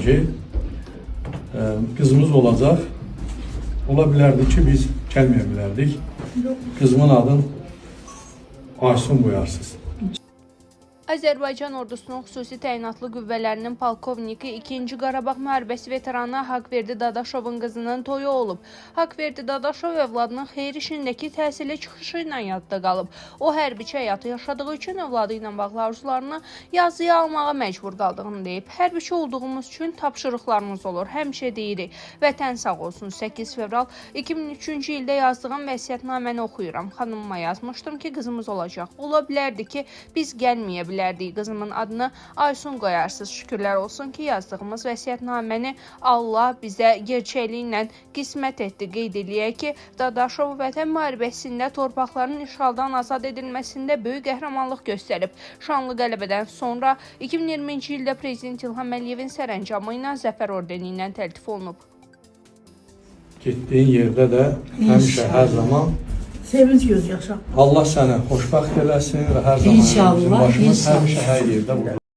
ki, qızımız olacaq. Ola bilərdi ki, biz gəlməyə bilərdik. Qızımın adını Aysun qoyarsınız. Azərbaycan ordusunun xüsusi təyinatlı qüvvələrinin polkovniki 2-ci Qarabağ müharibəsi veteranı Haqverdi Dadaşovun qızının toyu olub. Haqverdi Dadaşov övladının xeyir işindəki təhsili çıxışı ilə yadda qalıb. O, hərbiçi həyatı yaşadığı üçün övladı ilə bağlı arzularını yazıya almağa məcbur qaldığını deyib. Hərbiçi olduğumuz üçün tapşırıqlarımız olur. Həmişə deyirik, vətən sağ olsun. 8 fevral 2003-cü ildə yazdığım vəsiyyətnaməni oxuyuram. Xanımıma yazmışdım ki, qızımız olacaq. Ola bilərdi ki, biz gəlməyə bilərdik. Qızımın adını Aysun qoyarsınız. Şükürlər olsun ki, yazdığımız vəsiyyətnaməni Allah bizə gerçəkliklə qismət etdi. Qeyd eləyək ki, Dadaşov vətən müharibəsində torpaqların işğaldan azad edilməsində böyük qəhrəmanlıq göstərib. Şanlı qələbədən sonra 2020-ci ildə Prezident İlham Əliyevin sərəncamı ilə Zəfər ordeni ilə təltif olunub. Getdiyin yerdə də həmişə, hər zaman sevinç göz yaşa. Allah səni xoşbəxt eləsin və hər zaman bizim başımız həmişə hər yerdə olur.